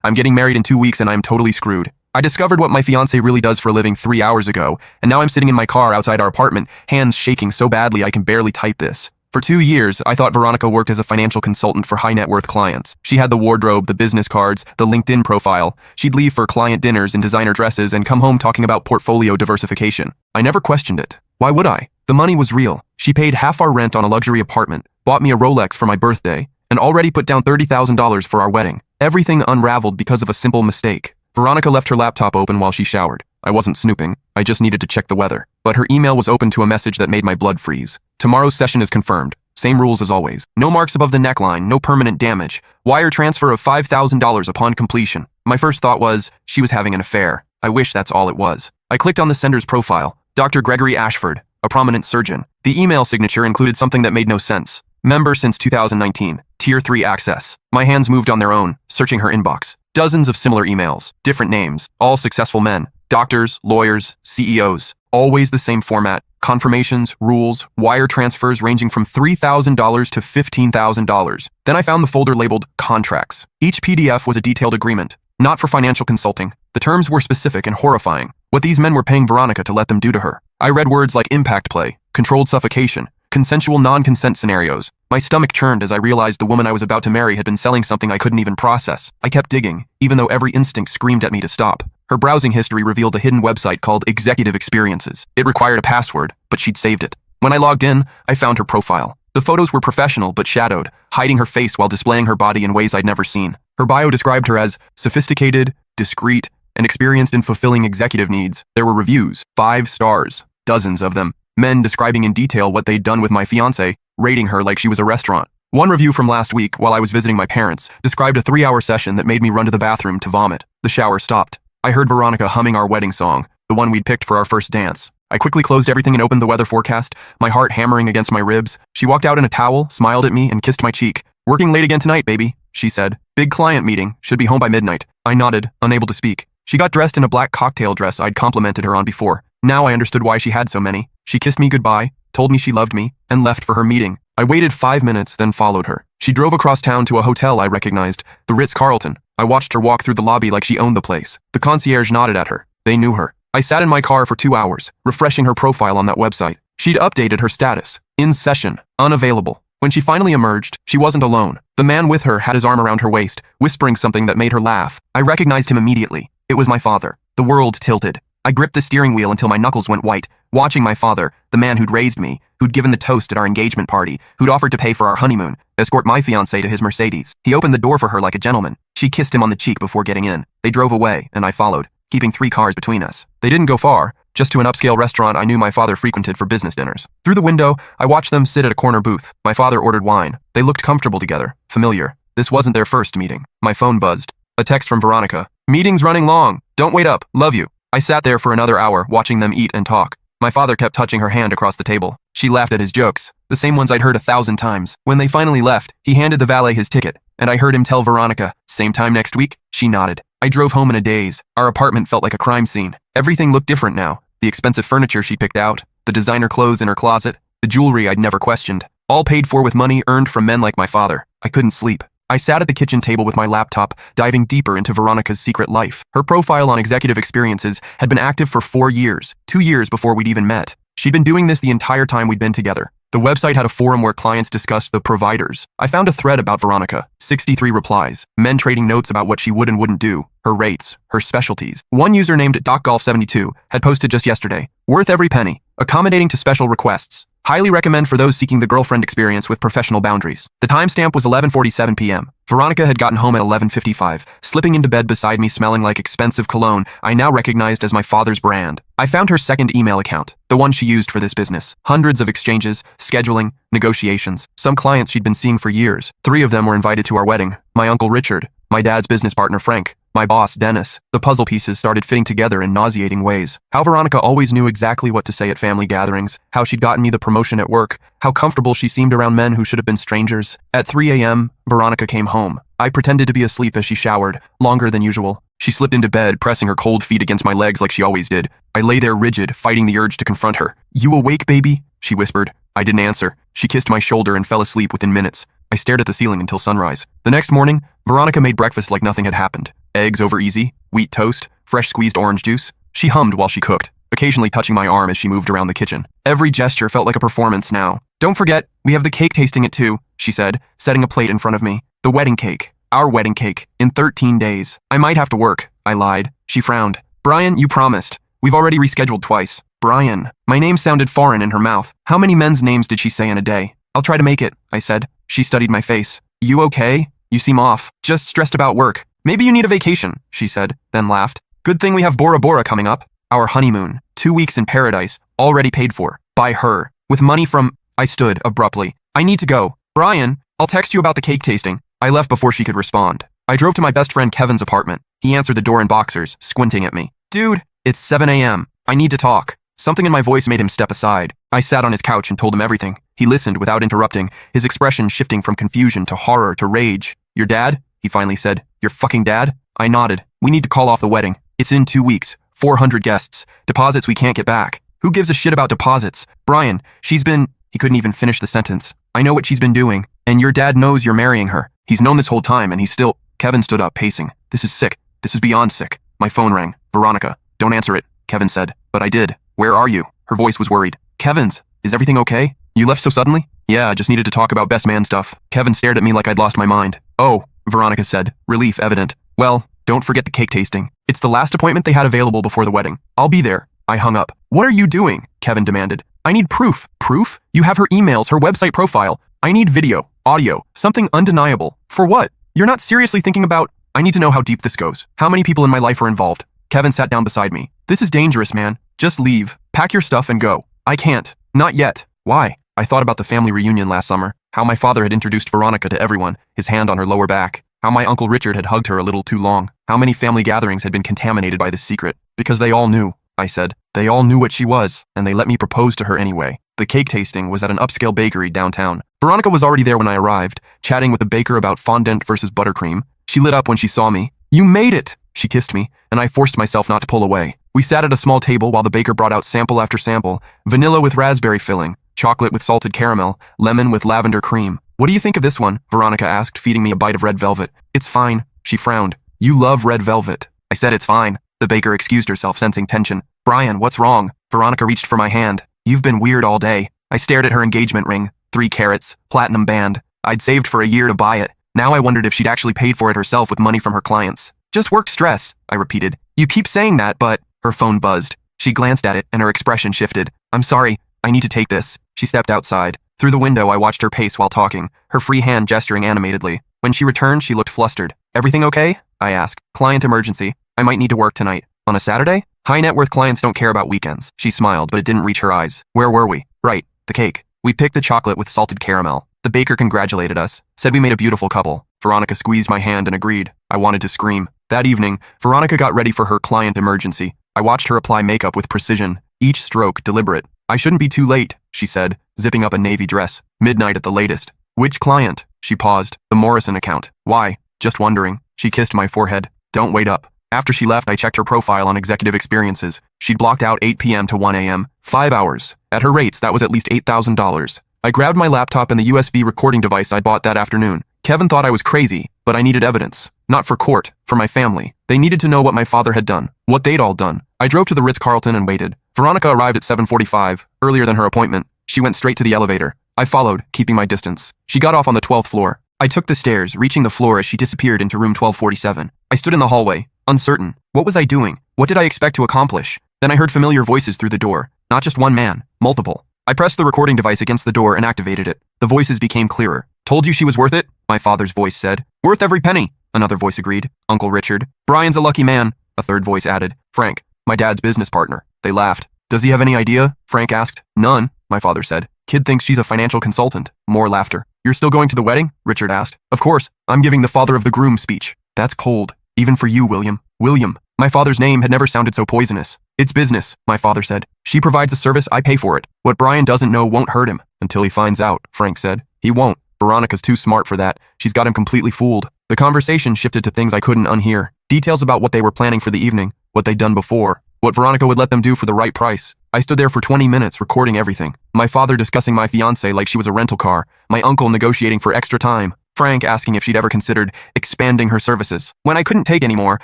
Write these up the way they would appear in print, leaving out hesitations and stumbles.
I'm getting married in 2 weeks and I'm totally screwed. I discovered what my fiance really does for a living 3 hours ago, and now I'm sitting in my car outside our apartment, hands shaking so badly I can barely type this. For 2 years, I thought Veronica worked as a financial consultant for high-net-worth clients. She had the wardrobe, the business cards, the LinkedIn profile. She'd leave for client dinners in designer dresses and come home talking about portfolio diversification. I never questioned it. Why would I? The money was real. She paid half our rent on a luxury apartment, bought me a Rolex for my birthday, and already put down $30,000 for our wedding. Everything unraveled because of a simple mistake. Veronica left her laptop open while she showered. I wasn't snooping. I just needed to check the weather. But her email was open to a message that made my blood freeze. Tomorrow's session is confirmed. Same rules as always. No marks above the neckline, no permanent damage. Wire transfer of $5,000 upon completion. My first thought was, she was having an affair. I wish that's all it was. I clicked on the sender's profile. Dr. Gregory Ashford, a prominent surgeon. The email signature included something that made no sense. Member since 2019. Tier 3 access. My hands moved on their own, searching her inbox. Dozens of similar emails, different names, all successful men, doctors, lawyers, CEOs, always the same format, confirmations, rules, wire transfers ranging from $3,000 to $15,000. Then I found the folder labeled contracts. Each PDF was a detailed agreement, not for financial consulting. The terms were specific and horrifying. What these men were paying Veronica to let them do to her. I read words like impact play, controlled suffocation, consensual non-consent scenarios. My stomach churned as I realized the woman I was about to marry had been selling something I couldn't even process. I kept digging, even though every instinct screamed at me to stop. Her browsing history revealed a hidden website called Executive Experiences. It required a password, but she'd saved it. When I logged in, I found her profile. The photos were professional but shadowed, hiding her face while displaying her body in ways I'd never seen. Her bio described her as sophisticated, discreet, and experienced in fulfilling executive needs. There were reviews, 5 stars, dozens of them. Men describing in detail what they'd done with my fiancé, rating her like she was a restaurant. One review from last week, while I was visiting my parents, described a 3-hour session that made me run to the bathroom to vomit. The shower stopped. I heard Veronica humming our wedding song, the one we'd picked for our first dance. I quickly closed everything and opened the weather forecast, my heart hammering against my ribs. She walked out in a towel, smiled at me, and kissed my cheek. "Working late again tonight, baby," she said. "Big client meeting, should be home by midnight." I nodded, unable to speak. She got dressed in a black cocktail dress I'd complimented her on before. Now I understood why she had so many. She kissed me goodbye, told me she loved me, and left for her meeting. I waited 5 minutes, then followed her. She drove across town to a hotel I recognized, the Ritz-Carlton. I watched her walk through the lobby like she owned the place. The concierge nodded at her. They knew her. I sat in my car for 2 hours, refreshing her profile on that website. She'd updated her status. In session. Unavailable. When she finally emerged, she wasn't alone. The man with her had his arm around her waist, whispering something that made her laugh. I recognized him immediately. It was my father. The world tilted. I gripped the steering wheel until my knuckles went white, watching my father, the man who'd raised me, who'd given the toast at our engagement party, who'd offered to pay for our honeymoon, escort my fiancée to his Mercedes. He opened the door for her like a gentleman. She kissed him on the cheek before getting in. They drove away, and I followed, keeping 3 cars between us. They didn't go far, just to an upscale restaurant I knew my father frequented for business dinners. Through the window, I watched them sit at a corner booth. My father ordered wine. They looked comfortable together, familiar. This wasn't their first meeting. My phone buzzed. A text from Veronica. "Meeting's running long. Don't wait up. Love you." I sat there for another hour, watching them eat and talk. My father kept touching her hand across the table. She laughed at his jokes, the same ones I'd heard 1,000 times. When they finally left, he handed the valet his ticket, and I heard him tell Veronica, "Same time next week?" She nodded. I drove home in a daze. Our apartment felt like a crime scene. Everything looked different now. The expensive furniture she picked out, the designer clothes in her closet, the jewelry I'd never questioned, all paid for with money earned from men like my father. I couldn't sleep. I sat at the kitchen table with my laptop, diving deeper into Veronica's secret life. Her profile on Executive Experiences had been active for 4 years, 2 years before we'd even met. She'd been doing this the entire time we'd been together. The website had a forum where clients discussed the providers. I found a thread about Veronica, 63 replies, men trading notes about what she would and wouldn't do, her rates, her specialties. One user named DocGolf72 had posted just yesterday, "Worth every penny, accommodating to special requests. Highly recommend for those seeking the girlfriend experience with professional boundaries." The timestamp was 11:47 p.m. Veronica had gotten home at 11:55, slipping into bed beside me smelling like expensive cologne I now recognized as my father's brand. I found her second email account, the one she used for this business. Hundreds of exchanges, scheduling, negotiations. Some clients she'd been seeing for years. 3 of them were invited to our wedding. My uncle Richard, my dad's business partner Frank, my boss Dennis. The puzzle pieces started fitting together in nauseating ways. How Veronica always knew exactly what to say at family gatherings, how she'd gotten me the promotion at work, how comfortable she seemed around men who should have been strangers. At 3 a.m., Veronica came home. I pretended to be asleep as she showered, longer than usual. She slipped into bed, pressing her cold feet against my legs like she always did. I lay there rigid, fighting the urge to confront her. "You awake, baby?" she whispered. I didn't answer. She kissed my shoulder and fell asleep within minutes. I stared at the ceiling until sunrise. The next morning, Veronica made breakfast like nothing had happened. Eggs over easy, wheat toast, fresh squeezed orange juice. She hummed while she cooked, occasionally touching my arm as she moved around the kitchen. Every gesture felt like a performance now. Don't forget, we have the cake tasting it too, she said, setting a plate in front of me. The wedding cake. Our wedding cake. In 13 days. I might have to work, I lied. She frowned. Brian, you promised. We've already rescheduled twice. Brian. My name sounded foreign in her mouth. How many men's names did she say in a day? I'll try to make it, I said. She studied my face. You okay? You seem off. Just stressed about work. Maybe you need a vacation, she said, then laughed. Good thing we have Bora Bora coming up. Our honeymoon. 2 weeks in paradise. Already paid for. By her. With money from... I stood abruptly. I need to go. Brian, I'll text you about the cake tasting. I left before she could respond. I drove to my best friend Kevin's apartment. He answered the door in boxers, squinting at me. Dude, it's 7 a.m. I need to talk. Something in my voice made him step aside. I sat on his couch and told him everything. He listened without interrupting, his expression shifting from confusion to horror to rage. Your dad? He finally said. Your fucking dad? I nodded. We need to call off the wedding. It's in 2 weeks. 400 guests. Deposits we can't get back. Who gives a shit about deposits? Brian, she's been... He couldn't even finish the sentence. I know what she's been doing. And your dad knows you're marrying her. He's known this whole time and he's still... Kevin stood up, pacing. This is sick. This is beyond sick. My phone rang. Veronica. Don't answer it, Kevin said. But I did. Where are you? Her voice was worried. Kevin's. Is everything okay? You left so suddenly? Yeah, just needed to talk about best man stuff. Kevin stared at me like I'd lost my mind. Oh, Veronica said, relief evident. Well, don't forget the cake tasting. It's the last appointment they had available before the wedding. I'll be there. I hung up. What are you doing? Kevin demanded. I need proof. Proof? You have her emails, her website profile. I need video, audio, something undeniable. For what? You're not seriously thinking about... I need to know how deep this goes. How many people in my life are involved? Kevin sat down beside me. This is dangerous, man. Just leave. Pack your stuff and go. I can't. Not yet. Why? I thought about the family reunion last summer. How my father had introduced Veronica to everyone, his hand on her lower back. How my Uncle Richard had hugged her a little too long. How many family gatherings had been contaminated by this secret. Because they all knew, I said. They all knew what she was, and they let me propose to her anyway. The cake tasting was at an upscale bakery downtown. Veronica was already there when I arrived, chatting with the baker about fondant versus buttercream. She lit up when she saw me. You made it! She kissed me, and I forced myself not to pull away. We sat at a small table while the baker brought out sample after sample. Vanilla with raspberry filling, chocolate with salted caramel, lemon with lavender cream. What do you think of this one? Veronica asked, feeding me a bite of red velvet. It's fine. She frowned. You love red velvet. I said it's fine. The baker excused herself, sensing tension. Brian, what's wrong? Veronica reached for my hand. You've been weird all day. I stared at her engagement ring. 3 carats, platinum band. I'd saved for a year to buy it. Now I wondered if she'd actually paid for it herself with money from her clients. Just work stress, I repeated. You keep saying that, but... Her phone buzzed. She glanced at it, and her expression shifted. I'm sorry. I need to take this. She stepped outside. Through the window, I watched her pace while talking, her free hand gesturing animatedly. When she returned, she looked flustered. Everything okay? I asked. Client emergency. I might need to work tonight. On a Saturday? High net worth clients don't care about weekends. She smiled, but it didn't reach her eyes. Where were we? Right, the cake. We picked the chocolate with salted caramel. The baker congratulated us, said we made a beautiful couple. Veronica squeezed my hand and agreed. I wanted to scream. That evening, Veronica got ready for her client emergency. I watched her apply makeup with precision, each stroke deliberate. I shouldn't be too late, she said, zipping up a navy dress. Midnight at the latest. Which client? She paused. The Morrison account. Why? Just wondering. She kissed my forehead. Don't wait up. After she left, I checked her profile on executive experiences. She'd blocked out 8 p.m. to 1 a.m. 5 hours. At her rates, that was at least $8,000. I grabbed my laptop and the USB recording device I'd bought that afternoon. Kevin thought I was crazy, but I needed evidence. Not for court, for my family. They needed to know what my father had done, what they'd all done. I drove to the Ritz-Carlton and waited. Veronica arrived at 7:45, earlier than her appointment. She went straight to the elevator. I followed, keeping my distance. She got off on the 12th floor. I took the stairs, reaching the floor as she disappeared into room 1247. I stood in the hallway, uncertain. What was I doing? What did I expect to accomplish? Then I heard familiar voices through the door. Not just one man, multiple. I pressed the recording device against the door and activated it. The voices became clearer. Told you she was worth it? My father's voice said. Worth every penny, another voice agreed. Uncle Richard. Brian's a lucky man, a third voice added. Frank, my dad's business partner. They laughed. Does he have any idea? Frank asked. None, my father said. Kid thinks she's a financial consultant. More laughter. You're still going to the wedding? Richard asked. Of course, I'm giving the father of the groom speech. That's cold. Even for you, William. William. My father's name had never sounded so poisonous. It's business, my father said. She provides a service, I pay for it. What Brian doesn't know won't hurt him. Until he finds out, Frank said. He won't. Veronica's too smart for that. She's got him completely fooled. The conversation shifted to things I couldn't unhear. Details about what they were planning for the evening, what they'd done before, what Veronica would let them do for the right price. I stood there for 20 minutes recording everything. My father discussing my fiancée like she was a rental car. My uncle negotiating for extra time. Frank asking if she'd ever considered expanding her services. When I couldn't take anymore,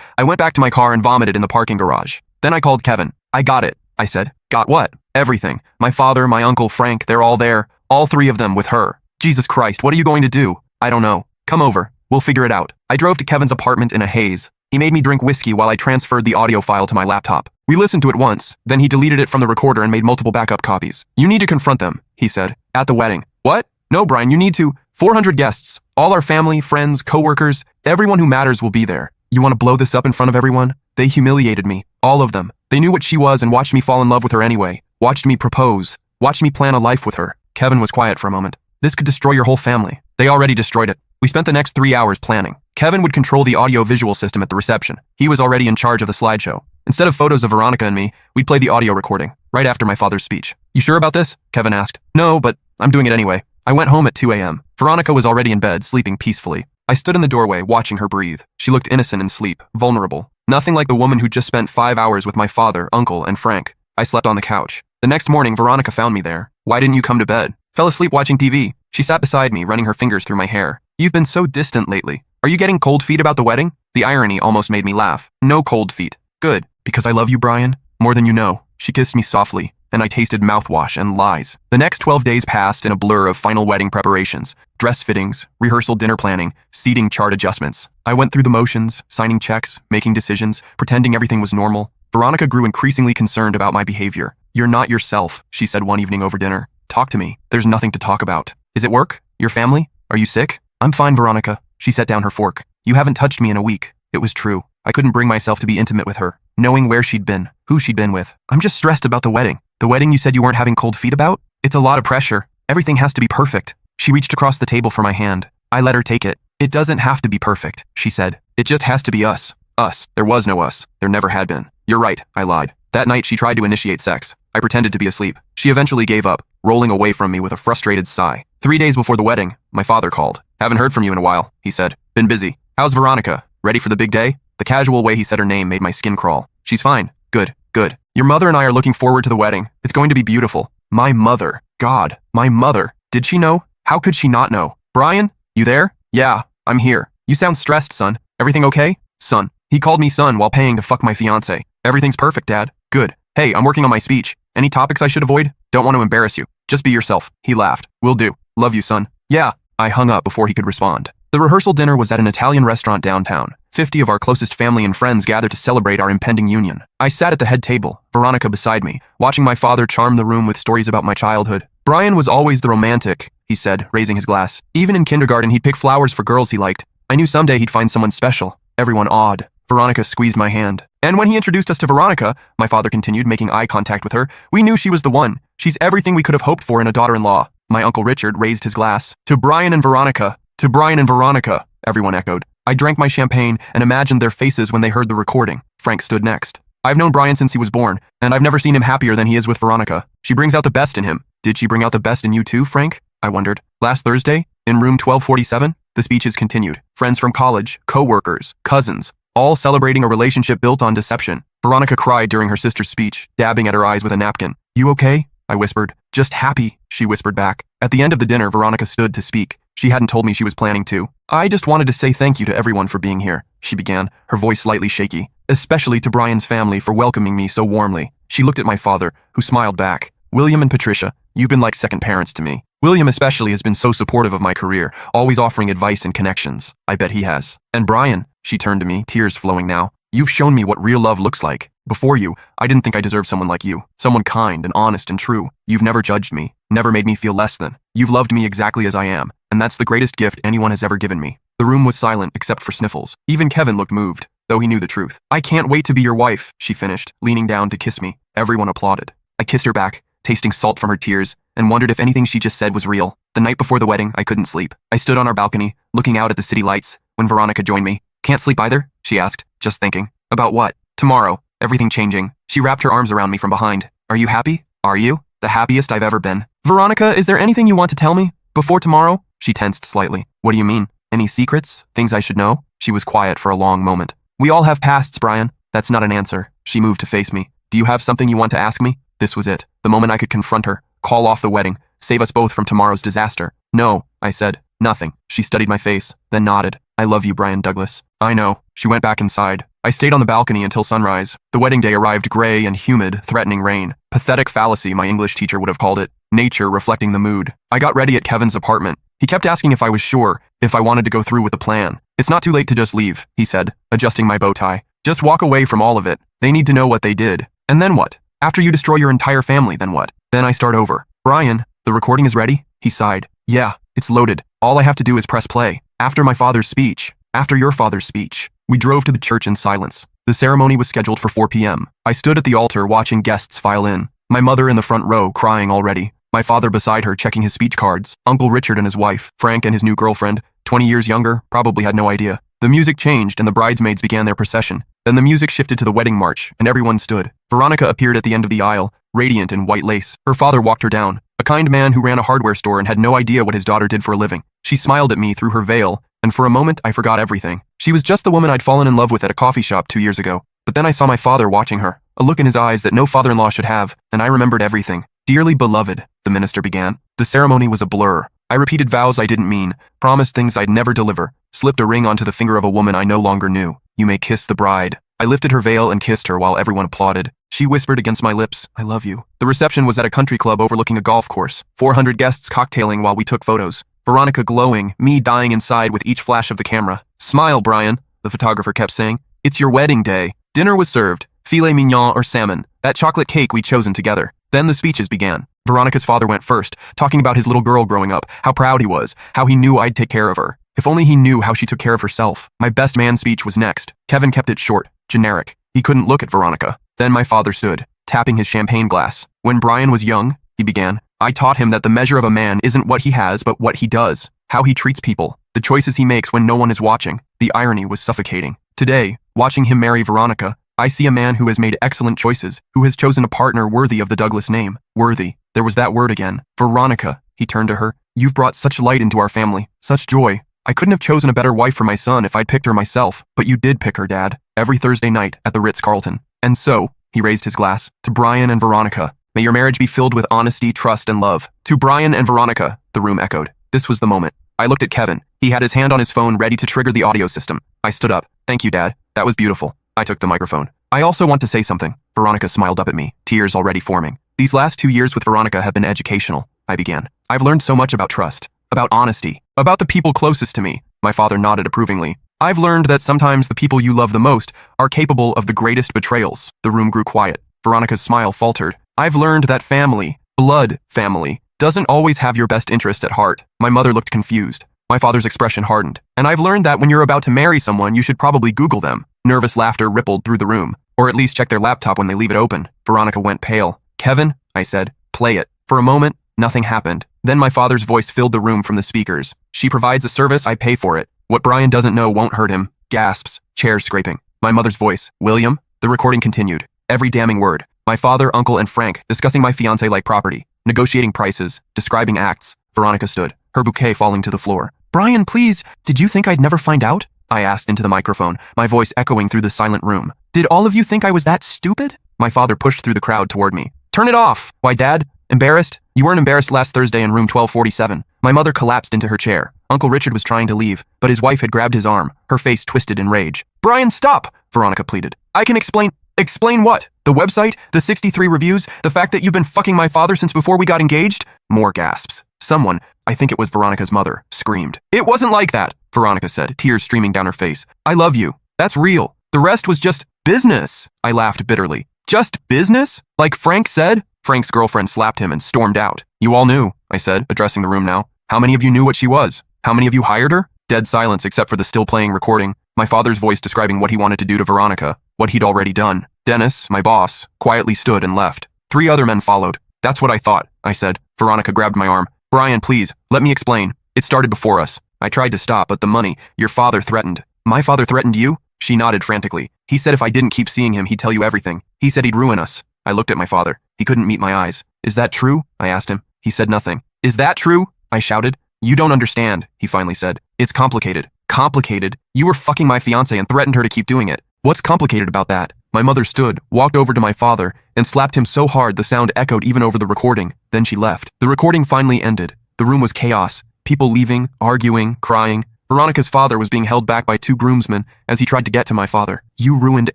I went back to my car and vomited in the parking garage. Then I called Kevin. I got it, I said. Got what? Everything. My father, my uncle, Frank, they're all there. All three of them with her. Jesus Christ, what are you going to do? I don't know. Come over. We'll figure it out. I drove to Kevin's apartment in a haze. He made me drink whiskey while I transferred the audio file to my laptop. We listened to it once, then he deleted it from the recorder and made multiple backup copies. You need to confront them, he said. At the wedding. What? No, Brian, you need to. 400 guests. All our family, friends, co-workers. Everyone who matters will be there. You want to blow this up in front of everyone? They humiliated me. All of them. They knew what she was and watched me fall in love with her anyway. Watched me propose. Watched me plan a life with her. Kevin was quiet for a moment. This could destroy your whole family. They already destroyed it. We spent the next 3 hours planning. Kevin would control the audio-visual system at the reception. He was already in charge of the slideshow. Instead of photos of Veronica and me, we'd play the audio recording, right after my father's speech. You sure about this? Kevin asked. No, but I'm doing it anyway. I went home at 2 a.m. Veronica was already in bed, sleeping peacefully. I stood in the doorway, watching her breathe. She looked innocent in sleep, vulnerable. Nothing like the woman who'd just spent 5 hours with my father, uncle, and Frank. I slept on the couch. The next morning, Veronica found me there. Why didn't you come to bed? Fell asleep watching TV. She sat beside me, running her fingers through my hair. You've been so distant lately. Are you getting cold feet about the wedding? The irony almost made me laugh. No cold feet. Good. Because I love you, Brian. More than you know. She kissed me softly, and I tasted mouthwash and lies. The next 12 days passed in a blur of final wedding preparations, dress fittings, rehearsal dinner planning, seating chart adjustments. I went through the motions, signing checks, making decisions, pretending everything was normal. Veronica grew increasingly concerned about my behavior. You're not yourself, she said one evening over dinner. Talk to me. There's nothing to talk about. Is it work? Your family? Are you sick? I'm fine, Veronica. She set down her fork. You haven't touched me in a week. It was true. I couldn't bring myself to be intimate with her, knowing where she'd been, who she'd been with. I'm just stressed about the wedding. The wedding you said you weren't having cold feet about? It's a lot of pressure. Everything has to be perfect. She reached across the table for my hand. I let her take it. It doesn't have to be perfect, she said. It just has to be us. Us. There was no us. There never had been. You're right, I lied. That night she tried to initiate sex. I pretended to be asleep. She eventually gave up, rolling away from me with a frustrated sigh. 3 days before the wedding, my father called. Haven't heard from you in a while, he said. Been busy. How's Veronica? Ready for the big day? The casual way he said her name made my skin crawl. She's fine. Good, good. Your mother and I are looking forward to the wedding. It's going to be beautiful. My mother. God, my mother. Did she know? How could she not know? Brian, you there? Yeah, I'm here. You sound stressed, son. Everything okay? Son. He called me son while paying to fuck my fiancé. Everything's perfect, Dad. Good. Hey, I'm working on my speech. Any topics I should avoid? Don't want to embarrass you. Just be yourself. He laughed. Will do. Love you, son. Yeah. I hung up before he could respond. The rehearsal dinner was at an Italian restaurant downtown. 50 of our closest family and friends gathered to celebrate our impending union. I sat at the head table, Veronica beside me, watching my father charm the room with stories about my childhood. Brian was always the romantic, he said, raising his glass. Even in kindergarten, he'd pick flowers for girls he liked. I knew someday he'd find someone special. Everyone awed. Veronica squeezed my hand. And when he introduced us to Veronica, my father continued, making eye contact with her, we knew she was the one. She's everything we could have hoped for in a daughter-in-law. My Uncle Richard raised his glass. To Brian and Veronica. To Brian and Veronica, everyone echoed. I drank my champagne and imagined their faces when they heard the recording. Frank stood next. I've known Brian since he was born, and I've never seen him happier than he is with Veronica. She brings out the best in him. Did she bring out the best in you too, Frank? I wondered. Last Thursday, in room 1247, the speeches continued. Friends from college, co-workers, cousins, all celebrating a relationship built on deception. Veronica cried during her sister's speech, dabbing at her eyes with a napkin. You okay? I whispered. Just happy, she whispered back. At the end of the dinner, Veronica stood to speak. She hadn't told me she was planning to. I just wanted to say thank you to everyone for being here, she began, her voice slightly shaky. Especially to Brian's family for welcoming me so warmly. She looked at my father, who smiled back. William and Patricia, you've been like second parents to me. William especially has been so supportive of my career, always offering advice and connections. I bet he has. And Brian, she turned to me, tears flowing now. You've shown me what real love looks like. Before you, I didn't think I deserved someone like you. Someone kind and honest and true. You've never judged me, never made me feel less than. You've loved me exactly as I am, and that's the greatest gift anyone has ever given me. The room was silent except for sniffles. Even Kevin looked moved, though he knew the truth. I can't wait to be your wife, she finished, leaning down to kiss me. Everyone applauded. I kissed her back, tasting salt from her tears, and wondered if anything she just said was real. The night before the wedding, I couldn't sleep. I stood on our balcony, looking out at the city lights, when Veronica joined me. Can't sleep either? She asked, just thinking. About what? Tomorrow. Everything changing. She wrapped her arms around me from behind. Are you happy? Are you? The happiest I've ever been. Veronica, is there anything you want to tell me? Before tomorrow? She tensed slightly. What do you mean? Any secrets? Things I should know? She was quiet for a long moment. We all have pasts, Brian. That's not an answer. She moved to face me. Do you have something you want to ask me? This was it. The moment I could confront her, call off the wedding, save us both from tomorrow's disaster. No, I said. Nothing. She She studied my face, then nodded. I love you, Brian Douglas. I know. She went back inside. I stayed on the balcony until sunrise. The wedding day arrived gray and humid, threatening rain. Pathetic fallacy, my English teacher would have called it. Nature reflecting the mood. I got ready at Kevin's apartment. He kept asking if I was sure, if I wanted to go through with the plan. It's not too late to just leave, he said, adjusting my bow tie. Just walk away from all of it. They need to know what they did. And then what? After you destroy your entire family, then what? Then I start over. Brian, the recording is ready? He sighed. Yeah, it's loaded. All I have to do is press play. After my father's speech. After your father's speech. We drove to the church in silence. The ceremony was scheduled for 4 p.m. I stood at the altar watching guests file in. My mother in the front row, crying already. My father beside her, checking his speech cards. Uncle Richard and his wife, Frank, and his new girlfriend, 20 years younger, probably had no idea. The music changed and the bridesmaids began their procession. Then the music shifted to the wedding march, and everyone stood. Veronica appeared at the end of the aisle, radiant in white lace. Her father walked her down, a kind man who ran a hardware store and had no idea what his daughter did for a living. She smiled at me through her veil, and for a moment I forgot everything. She was just the woman I'd fallen in love with at a coffee shop 2 years ago. But then I saw my father watching her, a look in his eyes that no father-in-law should have, and I remembered everything. Dearly beloved, the minister began. The ceremony was a blur. I repeated vows I didn't mean, promised things I'd never deliver, slipped a ring onto the finger of a woman I no longer knew. You may kiss the bride. I lifted her veil and kissed her while everyone applauded. She whispered against my lips, I love you. The reception was at a country club overlooking a golf course. 400 guests cocktailing while we took photos. Veronica glowing, me dying inside with each flash of the camera. Smile, Brian, the photographer kept saying. It's your wedding day. Dinner was served. Filet mignon or salmon. That chocolate cake we'd chosen together. Then the speeches began. Veronica's father went first, talking about his little girl growing up, how proud he was, how he knew I'd take care of her. If only he knew how she took care of herself. My best man speech was next. Kevin kept it short, generic. He couldn't look at Veronica. Then my father stood, tapping his champagne glass. When Brian was young, he began, I taught him that the measure of a man isn't what he has, but what he does, how he treats people, the choices he makes when no one is watching. The irony was suffocating. Today, watching him marry Veronica, I see a man who has made excellent choices, who has chosen a partner worthy of the Douglas name. Worthy. There was that word again. Veronica, he turned to her. You've brought such light into our family, such joy. I couldn't have chosen a better wife for my son if I'd picked her myself, but you did pick her, Dad, every Thursday night at the Ritz-Carlton. And so, he raised his glass, to Brian and Veronica. May your marriage be filled with honesty, trust, and love. To Brian and Veronica, the room echoed. This was the moment. I looked at Kevin. He had his hand on his phone ready to trigger the audio system. I stood up. Thank you, Dad. That was beautiful. I took the microphone. I also want to say something. Veronica smiled up at me, tears already forming. These last 2 years with Veronica have been educational, I began. I've learned so much about trust, about honesty, about the people closest to me. My father nodded approvingly. I've learned that sometimes the people you love the most are capable of the greatest betrayals. The room grew quiet. Veronica's smile faltered. I've learned that family, blood family, doesn't always have your best interest at heart. My mother looked confused. My father's expression hardened. And I've learned that when you're about to marry someone, you should probably Google them. Nervous laughter rippled through the room. Or at least check their laptop when they leave it open. Veronica went pale. Kevin, I said, play it. For a moment, nothing happened. Then my father's voice filled the room from the speakers. She provides a service, I pay for it. What Brian doesn't know won't hurt him. Gasps, chairs scraping. My mother's voice, William? The recording continued. Every damning word. My father, uncle, and Frank discussing my fiancé like property, negotiating prices, describing acts. Veronica stood, her bouquet falling to the floor. Brian, please, did you think I'd never find out? I asked into the microphone, my voice echoing through the silent room. Did all of you think I was that stupid? My father pushed through the crowd toward me. Turn it off! Why, Dad? Embarrassed? You weren't embarrassed last Thursday in room 1247. My mother collapsed into her chair. Uncle Richard was trying to leave, but his wife had grabbed his arm, her face twisted in rage. Brian, stop! Veronica pleaded. I can explain. Explain what? The website? The 63 reviews? The fact that you've been fucking my father since before we got engaged? More gasps. Someone, I think it was Veronica's mother, screamed. It wasn't like that, Veronica said, tears streaming down her face. I love you. That's real. The rest was just business. I laughed bitterly. Just business? Like Frank said? Frank's girlfriend slapped him and stormed out. You all knew, I said, addressing the room now. How many of you knew what she was? How many of you hired her? Dead silence except for the still playing recording. My father's voice describing what he wanted to do to Veronica, what he'd already done. Dennis, my boss, quietly stood and left. 3 other men followed. That's what I thought, I said. Veronica grabbed my arm. Brian, please, let me explain. It started before us. I tried to stop, but the money, your father threatened. My father threatened you? She nodded frantically. He said if I didn't keep seeing him, he'd tell you everything. He said he'd ruin us. I looked at my father. He couldn't meet my eyes. Is that true? I asked him. He said nothing. Is that true? I shouted. You don't understand, he finally said. It's complicated. Complicated? You were fucking my fiancé and threatened her to keep doing it. What's complicated about that? My mother stood, walked over to my father, and slapped him so hard the sound echoed even over the recording. Then she left. The recording finally ended. The room was chaos. People leaving, arguing, crying. Veronica's father was being held back by two groomsmen as he tried to get to my father. You ruined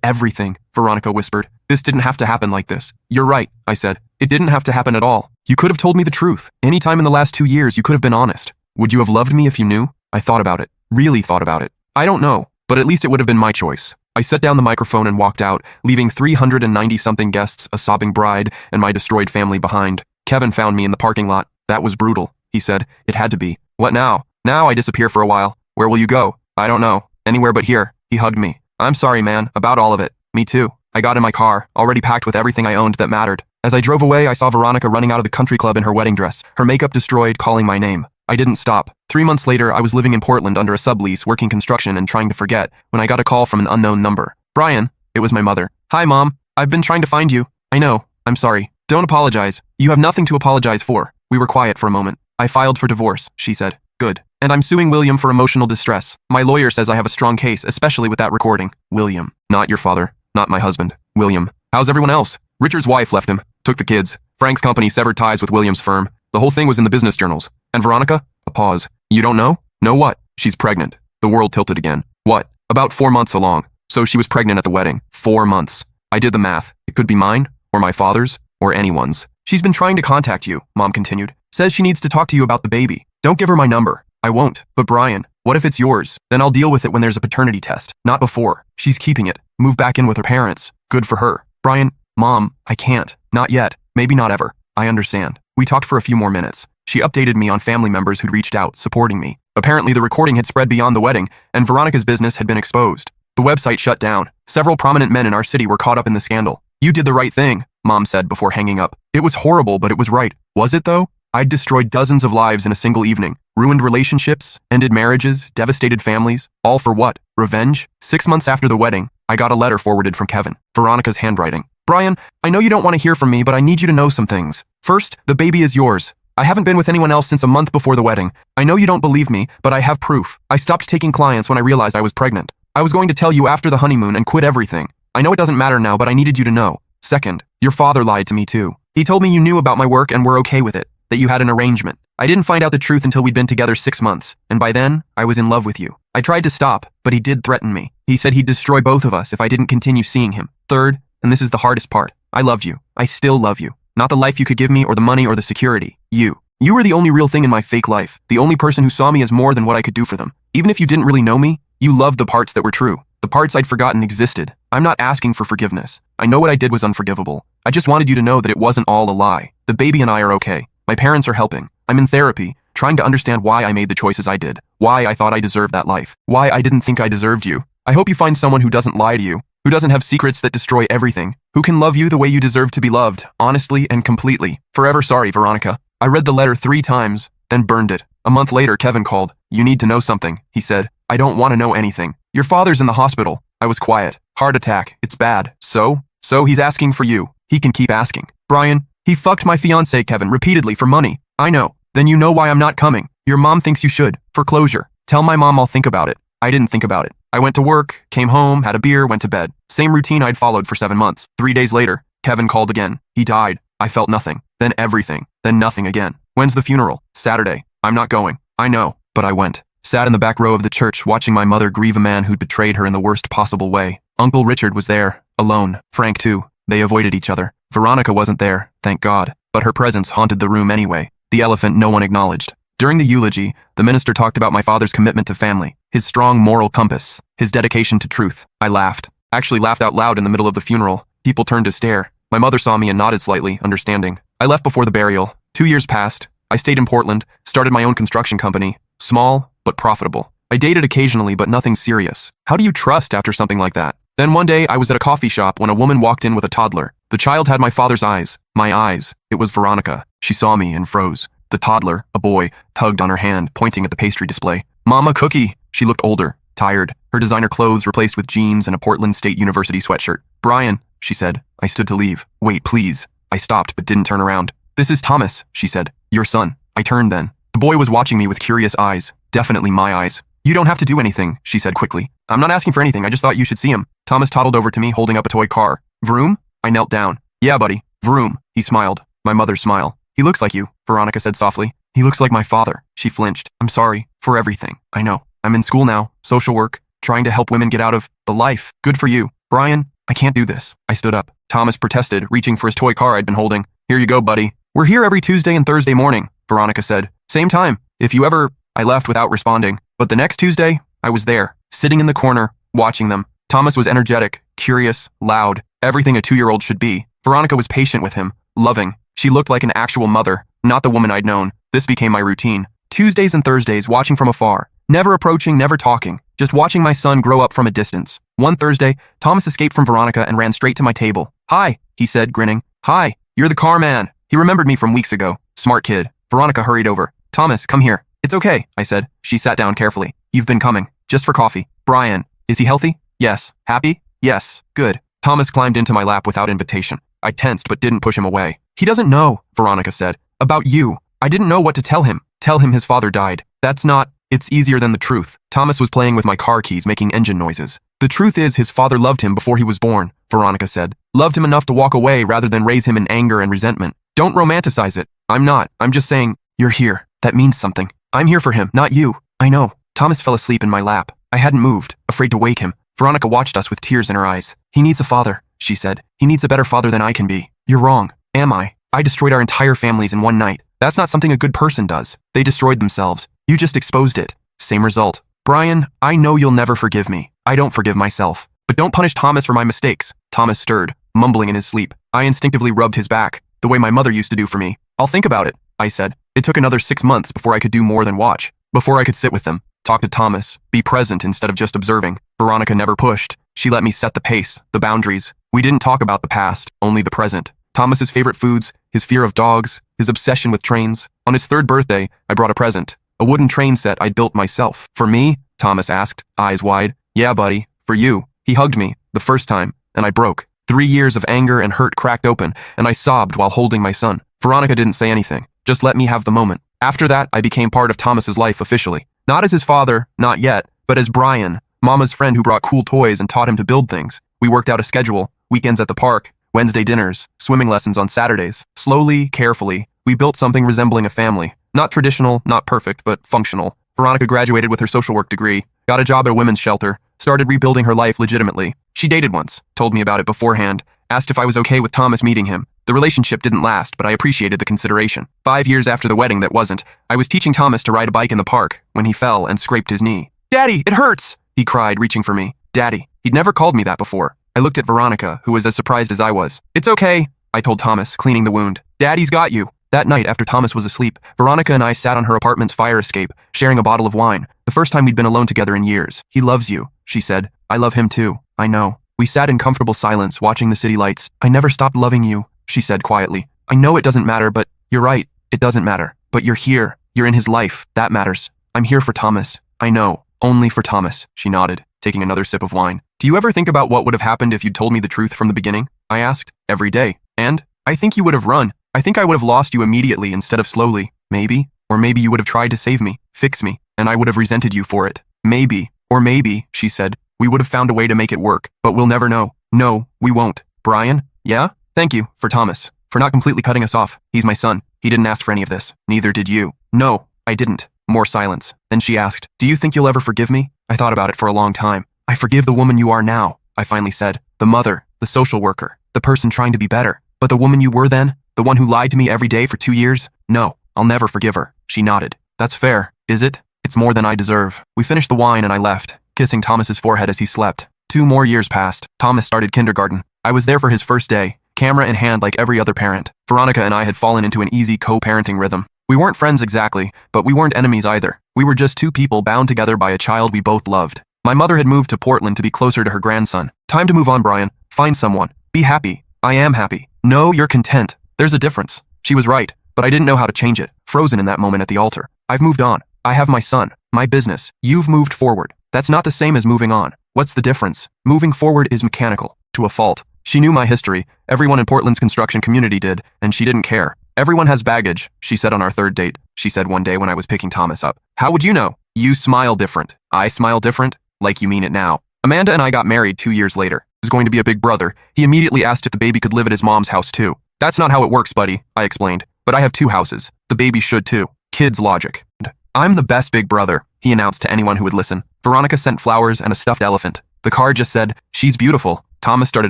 everything, Veronica whispered. This didn't have to happen like this. You're right, I said. It didn't have to happen at all. You could have told me the truth. Any time in the last 2 years, you could have been honest. Would you have loved me if you knew? I thought about it. Really thought about it. I don't know, but at least it would have been my choice. I set down the microphone and walked out, leaving 390-something guests, a sobbing bride, and my destroyed family behind. Kevin found me in the parking lot. That was brutal, he said. It had to be. What now? Now I disappear for a while. Where will you go? I don't know. Anywhere but here. He hugged me. I'm sorry, man, about all of it. Me too. I got in my car, already packed with everything I owned that mattered. As I drove away, I saw Veronica running out of the country club in her wedding dress, her makeup destroyed, calling my name. I didn't stop. 3 months later, I was living in Portland under a sublease, working construction and trying to forget, when I got a call from an unknown number. Brian, it was my mother. Hi, Mom. I've been trying to find you. I know. I'm sorry. Don't apologize. You have nothing to apologize for. We were quiet for a moment. I filed for divorce, she said. Good. And I'm suing William for emotional distress. My lawyer says I have a strong case, especially with that recording. William. Not your father. Not my husband. William. How's everyone else? Richard's wife left him. Took the kids. Frank's company severed ties with William's firm. The whole thing was in the business journals. And Veronica? A pause. You don't know? Know what? She's pregnant. The world tilted again. What? About 4 months along. So she was pregnant at the wedding. 4 months. I did the math. It could be mine, or my father's, or anyone's. She's been trying to contact you, Mom continued. Says she needs to talk to you about the baby. Don't give her my number. I won't. But Brian, what if it's yours? Then I'll deal with it when there's a paternity test. Not before. She's keeping it. Move back in with her parents. Good for her. Brian, Mom, I can't. Not yet. Maybe not ever. I understand. We talked for a few more minutes. She updated me on family members who'd reached out, supporting me. Apparently the recording had spread beyond the wedding, and Veronica's business had been exposed. The website shut down. Several prominent men in our city were caught up in the scandal. You did the right thing, Mom said before hanging up. It was horrible, but it was right. Was it, though? I'd destroyed dozens of lives in a single evening. Ruined relationships, ended marriages, devastated families. All for what? Revenge? 6 months after the wedding, I got a letter forwarded from Kevin. Veronica's handwriting. Brian, I know you don't want to hear from me, but I need you to know some things. First, the baby is yours. I haven't been with anyone else since a month before the wedding. I know you don't believe me, but I have proof. I stopped taking clients when I realized I was pregnant. I was going to tell you after the honeymoon and quit everything. I know it doesn't matter now, but I needed you to know. Second, your father lied to me too. He told me you knew about my work and were okay with it, that you had an arrangement. I didn't find out the truth until we'd been together 6 months, and by then, I was in love with you. I tried to stop, but he did threaten me. He said he'd destroy both of us if I didn't continue seeing him. Third, and this is the hardest part, I loved you. I still love you. Not the life you could give me or the money or the security. You. You were the only real thing in my fake life, the only person who saw me as more than what I could do for them. Even if you didn't really know me, you loved the parts that were true. The parts I'd forgotten existed. I'm not asking for forgiveness. I know what I did was unforgivable. I just wanted you to know that it wasn't all a lie. The baby and I are okay. My parents are helping. I'm in therapy, trying to understand why I made the choices I did. Why I thought I deserved that life. Why I didn't think I deserved you. I hope you find someone who doesn't lie to you, who doesn't have secrets that destroy everything, who can love you the way you deserve to be loved, honestly and completely. Forever sorry, Veronica. I read the letter 3 times, then burned it. A month later, Kevin called. You need to know something, he said. I don't want to know anything. Your father's in the hospital. I was quiet. Heart attack. It's bad. So he's asking for you. He can keep asking. Brian, he fucked my fiancée, Kevin, repeatedly for money. I know. Then you know why I'm not coming. Your mom thinks you should. For closure. Tell my mom I'll think about it. I didn't think about it. I went to work, came home, had a beer, went to bed. Same routine I'd followed for 7 months. 3 days later, Kevin called again. He died. I felt nothing. Then everything. Then nothing again. When's the funeral? Saturday. I'm not going. I know. But I went. Sat in the back row of the church watching my mother grieve a man who'd betrayed her in the worst possible way. Uncle Richard was there. Alone. Frank too. They avoided each other. Veronica wasn't there, thank God. But her presence haunted the room anyway. The elephant no one acknowledged. During the eulogy, the minister talked about my father's commitment to family, his strong moral compass, his dedication to truth. I laughed. Actually laughed out loud in the middle of the funeral. People turned to stare. My mother saw me and nodded slightly, understanding. I left before the burial. 2 years passed. I stayed in Portland, started my own construction company. Small, but profitable. I dated occasionally, but nothing serious. How do you trust after something like that? Then one day, I was at a coffee shop when a woman walked in with a toddler. The child had my father's eyes. My eyes. It was Veronica. She saw me and froze. The toddler, a boy, tugged on her hand, pointing at the pastry display. Mama, cookie! She looked older, tired, her designer clothes replaced with jeans and a Portland State University sweatshirt. Brian, she said. I stood to leave. Wait, please. I stopped, but didn't turn around. This is Thomas, she said. Your son. I turned then. The boy was watching me with curious eyes. Definitely my eyes. You don't have to do anything, she said quickly. I'm not asking for anything, I just thought you should see him. Thomas toddled over to me, holding up a toy car. Vroom? I knelt down. Yeah, buddy. Vroom. He smiled. My mother's smile. He looks like you, Veronica said softly. He looks like my father. She flinched. I'm sorry for everything. I know. I'm in school now, social work, trying to help women get out of the life. Good for you. Brian, I can't do this. I stood up. Thomas protested, reaching for his toy car I'd been holding. Here you go, buddy. We're here every Tuesday and Thursday morning, Veronica said. Same time. If you ever... I left without responding. But the next Tuesday, I was there, sitting in the corner, watching them. Thomas was energetic, curious, loud, everything a 2-year-old should be. Veronica was patient with him, loving. She looked like an actual mother, not the woman I'd known. This became my routine. Tuesdays and Thursdays, watching from afar. Never approaching, never talking. Just watching my son grow up from a distance. One Thursday, Thomas escaped from Veronica and ran straight to my table. Hi, he said, grinning. Hi, you're the car man. He remembered me from weeks ago. Smart kid. Veronica hurried over. Thomas, come here. It's okay, I said. She sat down carefully. You've been coming. Just for coffee. Brian, is he healthy? Yes. Happy? Yes. Good. Thomas climbed into my lap without invitation. I tensed but didn't push him away. He doesn't know, Veronica said. About you. I didn't know what to tell him. Tell him his father died. That's not... It's easier than the truth. Thomas was playing with my car keys, making engine noises. The truth is his father loved him before he was born, Veronica said. Loved him enough to walk away rather than raise him in anger and resentment. Don't romanticize it. I'm not. I'm just saying, you're here. That means something. I'm here for him, not you. I know. Thomas fell asleep in my lap. I hadn't moved, afraid to wake him. Veronica watched us with tears in her eyes. He needs a father, she said. He needs a better father than I can be. You're wrong. Am I? I destroyed our entire families in one night. That's not something a good person does. They destroyed themselves. You just exposed it. Same result. Brian, I know you'll never forgive me. I don't forgive myself. But don't punish Thomas for my mistakes. Thomas stirred, mumbling in his sleep. I instinctively rubbed his back, the way my mother used to do for me. I'll think about it, I said. It took another 6 months before I could do more than watch. Before I could sit with them, talk to Thomas, be present instead of just observing. Veronica never pushed. She let me set the pace, the boundaries. We didn't talk about the past, only the present. Thomas's favorite foods, his fear of dogs, his obsession with trains. On his 3rd birthday, I brought a present. A wooden train set I'd built myself. For me? Thomas asked, eyes wide. Yeah, buddy, for you. He hugged me, the first time, and I broke. 3 years of anger and hurt cracked open, and I sobbed while holding my son. Veronica didn't say anything. Just let me have the moment. After that, I became part of Thomas's life officially. Not as his father, not yet, but as Brian, Mama's friend who brought cool toys and taught him to build things. We worked out a schedule, weekends at the park, Wednesday dinners, swimming lessons on Saturdays. Slowly, carefully, we built something resembling a family. Not traditional, not perfect, but functional. Veronica graduated with her social work degree, got a job at a women's shelter, started rebuilding her life legitimately. She dated once, told me about it beforehand, asked if I was okay with Thomas meeting him. The relationship didn't last, but I appreciated the consideration. 5 years after the wedding that wasn't, I was teaching Thomas to ride a bike in the park when he fell and scraped his knee. Daddy, it hurts, he cried, reaching for me. Daddy. He'd never called me that before. I looked at Veronica, who was as surprised as I was. It's okay, I told Thomas, cleaning the wound. Daddy's got you. That night, after Thomas was asleep, Veronica and I sat on her apartment's fire escape, sharing a bottle of wine. The first time we'd been alone together in years. He loves you, she said. I love him too. I know. We sat in comfortable silence, watching the city lights. I never stopped loving you, she said quietly. I know it doesn't matter, but you're right. It doesn't matter. But you're here. You're in his life. That matters. I'm here for Thomas. I know. Only for Thomas, she nodded, taking another sip of wine. Do you ever think about what would have happened if you'd told me the truth from the beginning? I asked. Every day. And? I think you would have run. I think I would have lost you immediately instead of slowly. Maybe. Or maybe you would have tried to save me, fix me, and I would have resented you for it. Maybe. Or maybe, she said, we would have found a way to make it work, but we'll never know. No, we won't. Brian? Yeah? Thank you, for Thomas. For not completely cutting us off. He's my son. He didn't ask for any of this. Neither did you. No, I didn't. More silence. Then she asked, do you think you'll ever forgive me? I thought about it for a long time. I forgive the woman you are now, I finally said. The mother, the social worker, the person trying to be better. But the woman you were then? The one who lied to me every day for 2 years? No, I'll never forgive her. She nodded. That's fair, is it? It's more than I deserve. We finished the wine and I left, kissing Thomas's forehead as he slept. 2 more years passed. Thomas started kindergarten. I was there for his first day, camera in hand like every other parent. Veronica and I had fallen into an easy co-parenting rhythm. We weren't friends exactly, but we weren't enemies either. We were just 2 people bound together by a child we both loved. My mother had moved to Portland to be closer to her grandson. Time to move on, Brian. Find someone. Be happy. I am happy. No, you're content. There's a difference. She was right, but I didn't know how to change it. Frozen in that moment at the altar. I've moved on. I have my son, my business. You've moved forward. That's not the same as moving on. What's the difference? Moving forward is mechanical, to a fault. She knew my history. Everyone in Portland's construction community did, and she didn't care. Everyone has baggage, she said on our 3rd date. She said one day when I was picking Thomas up. How would you know? You smile different. I smile different? Like you mean it now. Amanda and I got married 2 years later. He was going to be a big brother. He immediately asked if the baby could live at his mom's house too. That's not how it works, buddy, I explained. But I have 2 houses. The baby should too. Kid's logic. I'm the best big brother, he announced to anyone who would listen. Veronica sent flowers and a stuffed elephant. The card just said, she's beautiful. Thomas started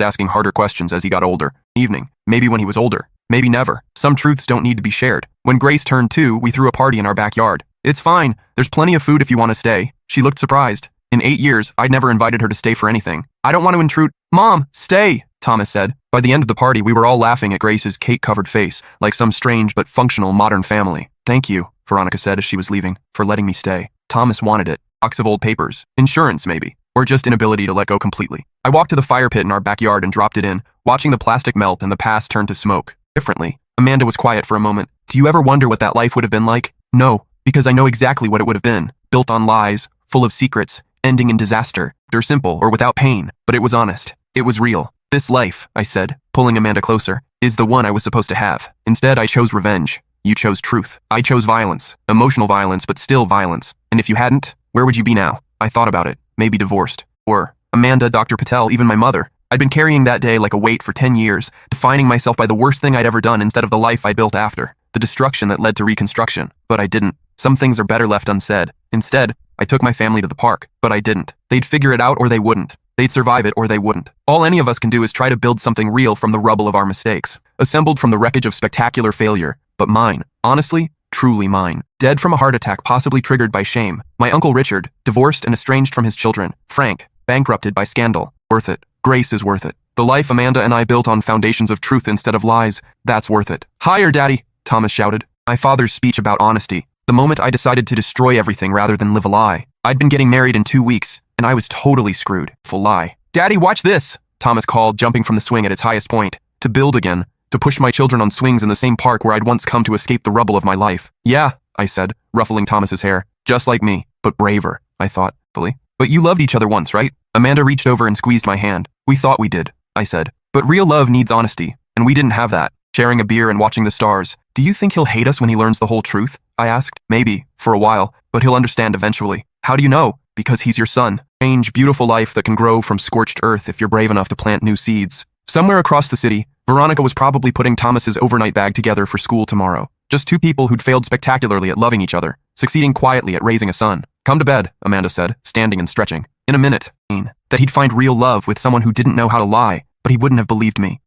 asking harder questions as he got older. Evening. Maybe when he was older. Maybe never. Some truths don't need to be shared. When Grace turned 2, we threw a party in our backyard. It's fine. There's plenty of food if you want to stay. She looked surprised. In 8 years, I'd never invited her to stay for anything. I don't want to intrude. Mom, stay, Thomas said. By the end of the party, we were all laughing at Grace's cake-covered face, like some strange but functional modern family. Thank you, Veronica said as she was leaving, for letting me stay. Thomas wanted it. Box of old papers. Insurance, maybe. Or just inability to let go completely. I walked to the fire pit in our backyard and dropped it in, watching the plastic melt and the past turn to smoke. Differently. Amanda was quiet for a moment. Do you ever wonder what that life would have been like? No, because I know exactly what it would have been. Built on lies, full of secrets, ending in disaster. Or simple, or without pain. But it was honest. It was real. This life, I said, pulling Amanda closer, is the one I was supposed to have. Instead, I chose revenge. You chose truth. I chose violence. Emotional violence, but still violence. And if you hadn't, where would you be now? I thought about it. Maybe divorced. Or Amanda, Dr. Patel, even my mother. I'd been carrying that day like a weight for 10 years, defining myself by the worst thing I'd ever done instead of the life I built after. The destruction that led to reconstruction. But I didn't. Some things are better left unsaid. Instead, I took my family to the park. But I didn't. They'd figure it out or they wouldn't. They'd survive it or they wouldn't. All any of us can do is try to build something real from the rubble of our mistakes. Assembled from the wreckage of spectacular failure. But mine. Honestly, truly mine. Dead from a heart attack possibly triggered by shame. My Uncle Richard, divorced and estranged from his children. Frank, bankrupted by scandal. Worth it. Grace is worth it. The life Amanda and I built on foundations of truth instead of lies, that's worth it. Higher, Daddy, Thomas shouted. My father's speech about honesty. The moment I decided to destroy everything rather than live a lie. I'd been getting married in 2 weeks, and I was totally screwed. Full lie. Daddy, watch this, Thomas called, jumping from the swing at its highest point. To build again. To push my children on swings in the same park where I'd once come to escape the rubble of my life. Yeah, I said, ruffling Thomas's hair. Just like me, but braver, I thought, fully. But you loved each other once, right? Amanda reached over and squeezed my hand. We thought we did, I said. But real love needs honesty, and we didn't have that. Sharing a beer and watching the stars. Do you think he'll hate us when he learns the whole truth? I asked. Maybe, for a while, but he'll understand eventually. How do you know? Because he's your son. Strange, beautiful life that can grow from scorched earth if you're brave enough to plant new seeds. Somewhere across the city, Veronica was probably putting Thomas's overnight bag together for school tomorrow. Just 2 people who'd failed spectacularly at loving each other, succeeding quietly at raising a son. Come to bed, Amanda said, standing and stretching. In a minute, that he'd find real love with someone who didn't know how to lie, but he wouldn't have believed me.